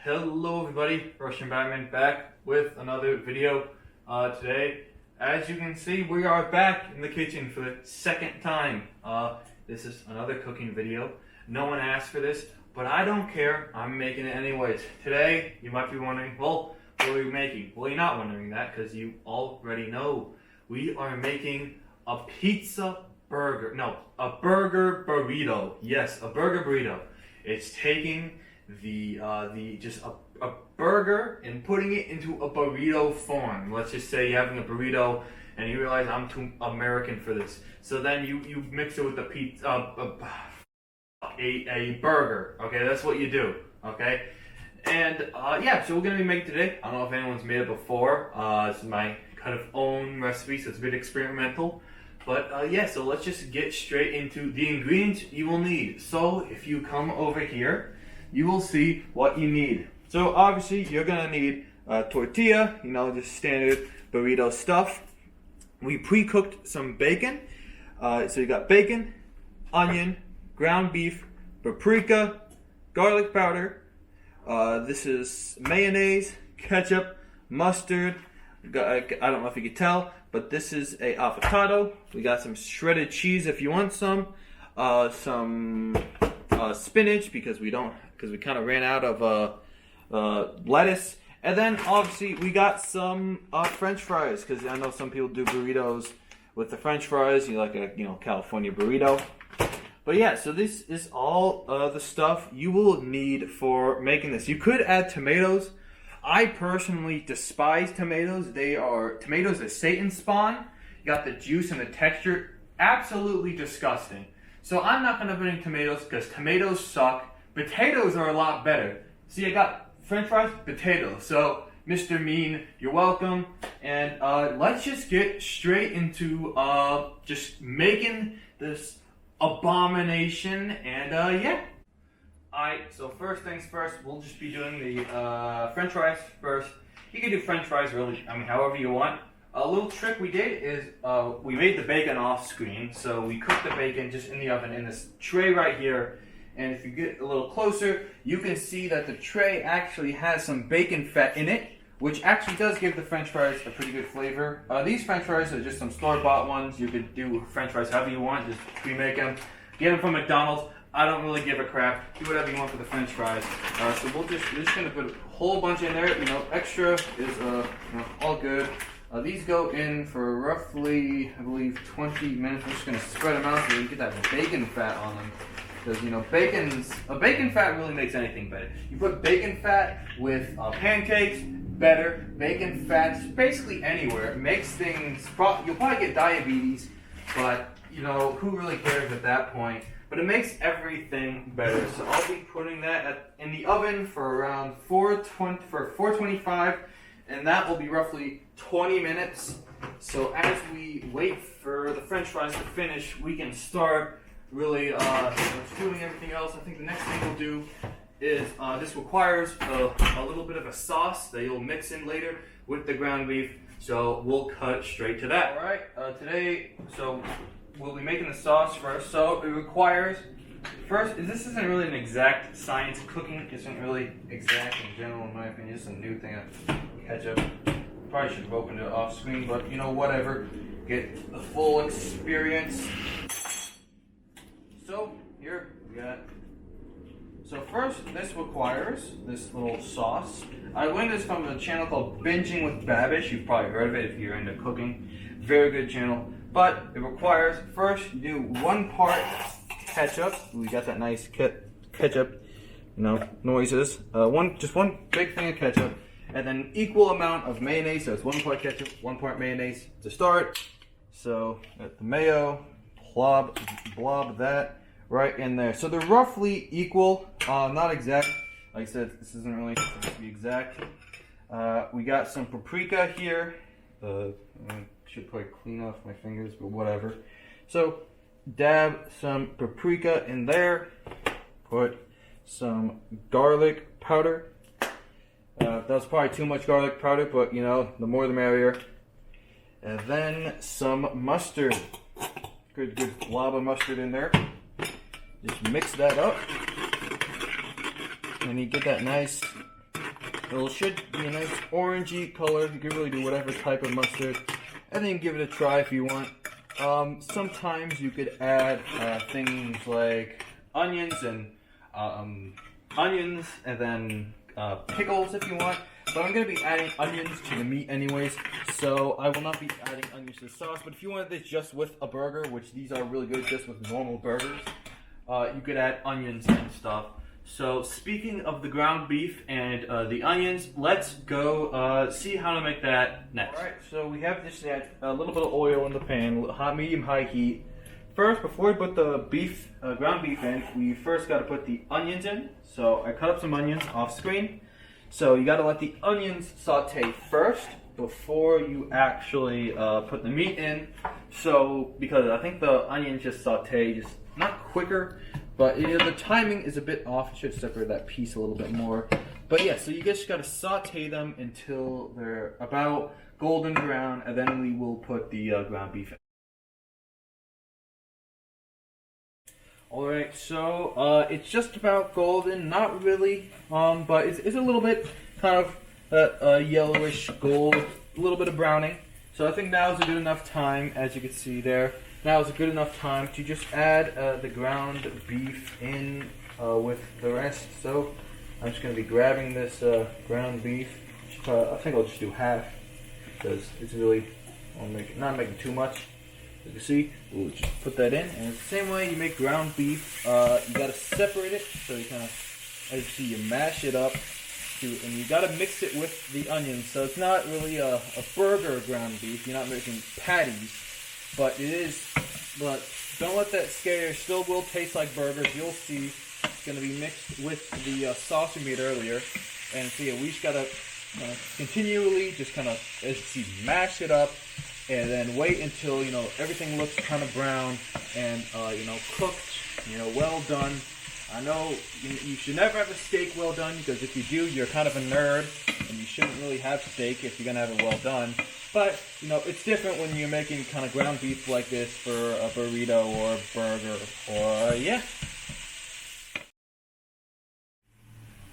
Hello everybody, Russian Batman back with another video today. As you can see, we are back in the kitchen for the second time. This is another cooking video. No one asked for this, but I don't care. I'm making it anyways. Today, you might be wondering, well, what are we making? Well, you're not wondering that because you already know. We are making a burger burrito. Yes, a burger burrito. It's taking a burger and putting it into a burrito form. Let's just say you're having a burrito and you realize I'm too American for this. So then you mix it with a burger. Okay, that's what you do. Okay, and yeah, so we're gonna be making today. I don't know if anyone's made it before. It's my kind of own recipe, so it's a bit experimental. But yeah, so let's just get straight into the ingredients you will need. So if you come over here, you will see what you need. So obviously you're gonna need tortilla, just standard burrito stuff. We pre-cooked some bacon. So you got bacon, onion, ground beef, paprika, garlic powder. This is mayonnaise, ketchup, mustard. I don't know if you can tell, but this is a avocado. We got some shredded cheese if you want some spinach because we kind of ran out of lettuce, and then obviously we got some French fries because I know some people do burritos with the French fries. You like a California burrito, but yeah. So this is all the stuff you will need for making this. You could add tomatoes. I personally despise tomatoes. Tomatoes are Satan's spawn. You got the juice and the texture. Absolutely disgusting. So I'm not going to put in tomatoes because tomatoes suck. Potatoes are a lot better. See, I got French fries, potatoes. So, Mr. Mean, you're welcome. And let's just get straight into just making this abomination. And yeah. Alright, so first things first, we'll just be doing the French fries first. You can do French fries really, however you want. A little trick we did is we made the bacon off screen. So we cooked the bacon just in the oven in this tray right here. And if you get a little closer, you can see that the tray actually has some bacon fat in it, which actually does give the French fries a pretty good flavor. These French fries are just some store-bought ones. You could do French fries however you want, just pre-make them. Get them from McDonald's. I don't really give a crap. Do whatever you want for the French fries. So we're just gonna put a whole bunch in there. Extra is all good. These go in for roughly, I believe, 20 minutes. We're just gonna spread them out so you get that bacon fat on them. Because bacon fat really makes anything better. You put bacon fat with pancakes, better. Bacon fats basically anywhere. It makes things. You'll probably get diabetes, but who really cares at that point? But it makes everything better. So I'll be putting that in the oven for around 425, and that will be roughly 20 minutes. So as we wait for the French fries to finish, we can start really doing everything else. I think the next thing we'll do is this requires a little bit of a sauce that you'll mix in later with the ground beef. So we'll cut straight to that. All right, today, so we'll be making the sauce first. So it requires, this isn't really an exact science. Cooking isn't really exact in general, in my opinion. It's a new thing. Ketchup. Probably should have opened it off screen, but whatever. Get the full experience. So here we got. So first, this requires this little sauce. I learned this from a channel called Binging with Babish. You've probably heard of it if you're into cooking. Very good channel. But it requires, first you do 1 part ketchup. We got that nice ketchup, noises. Just one big thing of ketchup. And then equal amount of mayonnaise. So it's 1 part ketchup, 1 part mayonnaise to start. So got the mayo, blob that right in there. So they're roughly equal, not exact. Like I said, this isn't really supposed to be exact. We got some paprika here. Should probably clean off my fingers, but whatever. So dab some paprika in there. Put some garlic powder. That was probably too much garlic powder, but the more the merrier. And then some mustard. Good blob of mustard in there. Just mix that up. And you get that nice It should be a nice orangey color. You can really do whatever type of mustard, and then give it a try if you want. Sometimes you could add things like onions and then pickles if you want. But I'm going to be adding onions to the meat anyways, so I will not be adding onions to the sauce. But if you wanted this just with a burger, which these are really good just with normal burgers, you could add onions and stuff. So speaking of the ground beef and the onions, let's go see how to make that next. Alright, so we have this a little bit of oil in the pan, hot, medium, high heat. First, before we put the beef, ground beef in, we first got to put the onions in. So I cut up some onions off screen. So you got to let the onions saute first before you actually put the meat in. So because I think the onions just saute just not quicker, but the timing is a bit off. I should separate that piece a little bit more. But yeah, so you just got to saute them until they're about golden brown, and then we will put the ground beef in. Alright, so it's just about golden, not really, but it's a little bit kind of yellowish gold, a little bit of browning. So I think now is a good enough time, as you can see there. Now is a good enough time to just add the ground beef in with the rest. So I'm just going to be grabbing this ground beef. I think I'll just do half because it's really, not making too much. As you can see, we'll just put that in. And the same way you make ground beef, you got to separate it. So you kind of, as you see, you mash it up. And you got to mix it with the onions. So it's not really a burger ground beef. You're not making patties. But it is, but don't let that scare you. It still will taste like burgers. You'll see it's going to be mixed with the sauce we made earlier. And so yeah, we just got to continually just kind of, as you see, mash it up. And then wait until, everything looks kind of brown and, cooked, well done. I know you should never have a steak well done, because if you do, you're kind of a nerd, and you shouldn't really have steak if you're going to have it well done. But, it's different when you're making kind of ground beef like this for a burrito or a burger, or, yeah.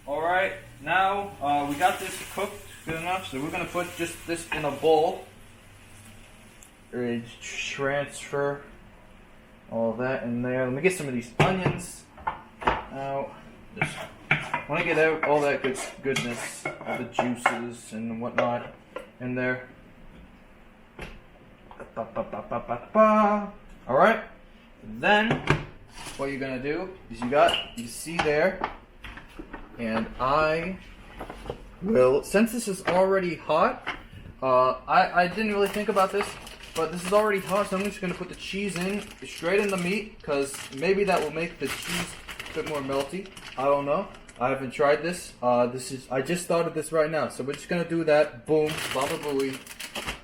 Alright, now we got this cooked good enough, so we're going to put just this in a bowl. Transfer all that in there. Let me get some of these onions out. Just want to get out all that goodness, all the juices and whatnot in there. Alright, then what you're gonna do is you see there, and I will, since this is already hot, I didn't really think about this, but this is already hot, so I'm just going to put the cheese in, straight in the meat, because maybe that will make the cheese a bit more melty. I don't know. I haven't tried this. I just thought of this right now, so we're just going to do that. Boom, baba booey.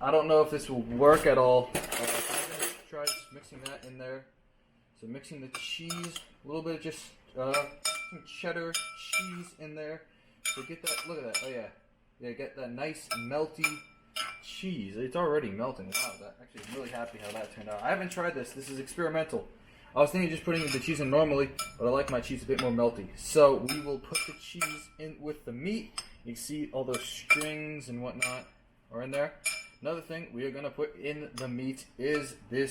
I don't know if this will work at all. I'm going to try just mixing that in there. So mixing the cheese, a little bit of just some cheddar cheese in there. So get that, look at that, oh yeah. Yeah, get that nice melty cheese. It's already melting. Wow, actually, I'm really happy how that turned out. I haven't tried this. This is experimental. I was thinking of just putting the cheese in normally, but I like my cheese a bit more melty. So we will put the cheese in with the meat. You can see all those strings and whatnot are in there. Another thing we are going to put in the meat is the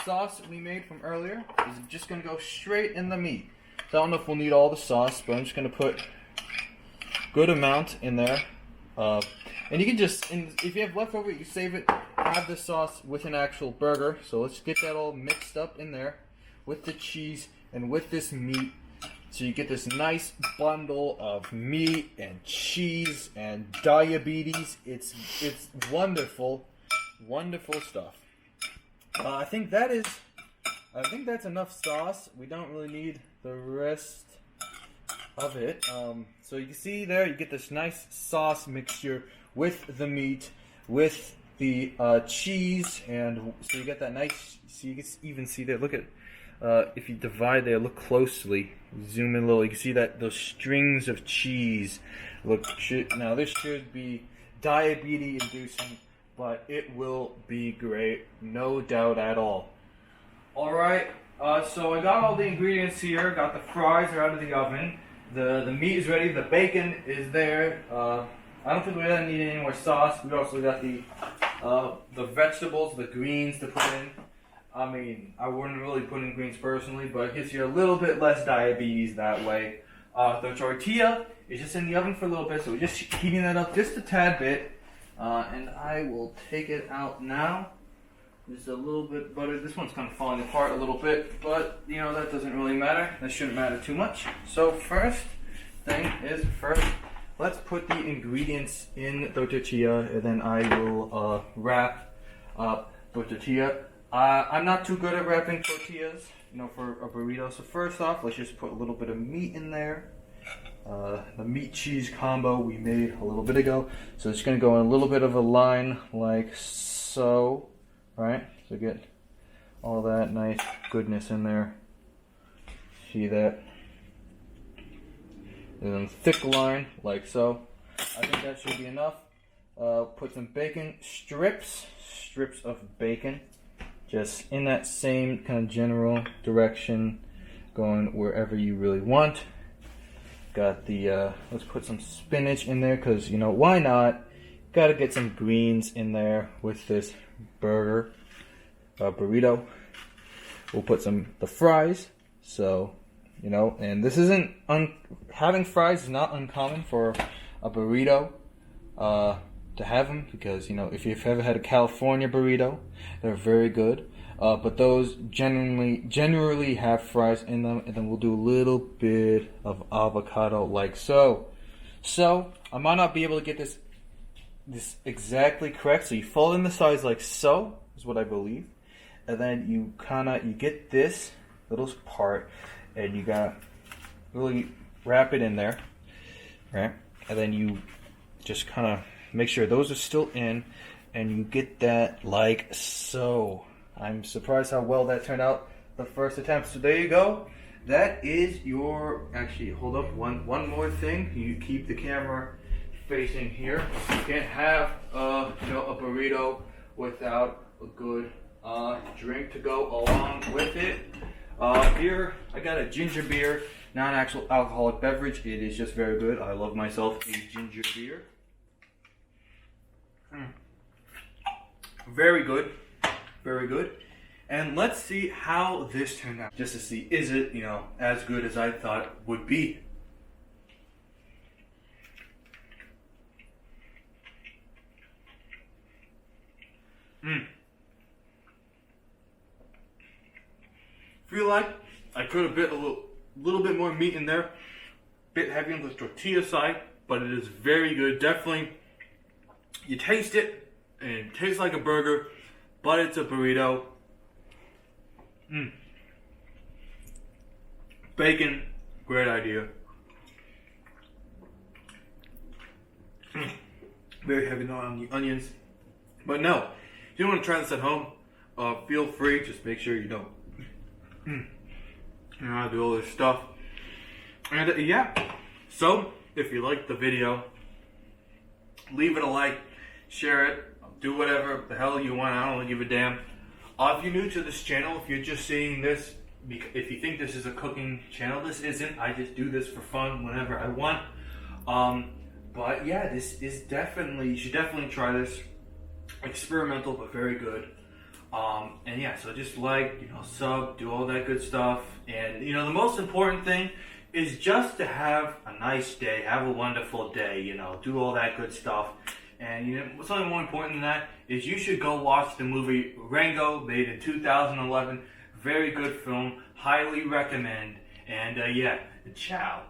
sauce we made from earlier. Is just going to go straight in the meat. So I don't know if we'll need all the sauce, but I'm just going to put a good amount in there. And you can just, if you have leftover, you save it, have the sauce with an actual burger. So let's get that all mixed up in there with the cheese and with this meat. So you get this nice bundle of meat and cheese and diabetes. It's wonderful, wonderful stuff. I think that's enough sauce. We don't really need the rest of it. So you can see there, you get this nice sauce mixture with the meat, with the cheese, and so you get that nice. So you can even see there. Look at if you divide there, look closely, zoom in a little. You can see that those strings of cheese. Look, now this should be diabetes inducing, but it will be great, no doubt at all. All right. So I got all the ingredients here. Got the fries are out of the oven. The meat is ready. The bacon is there. I don't think we really need any more sauce. We also got the vegetables, the greens to put in. I mean, I wouldn't really put in greens personally, but it gives you a little bit less diabetes that way. The tortilla is just in the oven for a little bit, so we're just heating that up just a tad bit. And I will take it out now. Just a little bit buttered. This one's kind of falling apart a little bit, but you know, that doesn't really matter. That shouldn't matter too much. So first thing is first, let's put the ingredients in the tortilla, and then I will wrap up the tortilla. I'm not too good at wrapping tortillas, you know, for a burrito. So first off, let's just put a little bit of meat in there. The meat cheese combo we made a little bit ago. So it's gonna go in a little bit of a line like so, right? So get all that nice goodness in there. See that? And then thick line like so. I think that should be enough. Put some bacon strips of bacon, just in that same kind of general direction, going wherever you really want. Got the let's put some spinach in there, because you know, why not? Gotta get some greens in there with this burrito. We'll put the fries. So, you know, and this isn't having fries is not uncommon for a burrito to have them, because you know, if you've ever had a California burrito, they're very good. But those generally have fries in them, and then we'll do a little bit of avocado like so. So I might not be able to get this exactly correct. So you fold in the sides like so, is what I believe, and then you get this little part, and you gotta really wrap it in there, right? And then you just kind of make sure those are still in, and you get that like so. I'm surprised how well that turned out the first attempt. So there you go. That is your, actually, hold up, one more thing. You keep the camera facing here. You can't have you know, a burrito without a good drink to go along with it. Here, I got a ginger beer, non-actual alcoholic beverage. It is just very good. I love myself a ginger beer. Very good. Very good. And let's see how this turned out, just to see, is it, you know, as good as I thought it would be. Feel like I could have bit a little bit more meat in there. Bit heavy on the tortilla side, but it is very good. Definitely, you taste it, and it tastes like a burger, but it's a burrito. Bacon, great idea. Very heavy on the onions. But no, if you want to try this at home, feel free. Just make sure you don't, you know, do all this stuff. And yeah, so if you liked the video, leave it a like, share it, do whatever the hell you want. I don't give a damn. If you're new to this channel, if you're just seeing this, if you think this is a cooking channel, this isn't. I just do this for fun whenever I want. But yeah, this is definitely, you should definitely try this. Experimental, but very good. And yeah, so just like, you know, sub, do all that good stuff. And you know, the most important thing is just to have a nice day, have a wonderful day, you know, do all that good stuff. And you know, something more important than that is you should go watch the movie Rango, made in 2011. Very good film, highly recommend. And yeah, ciao.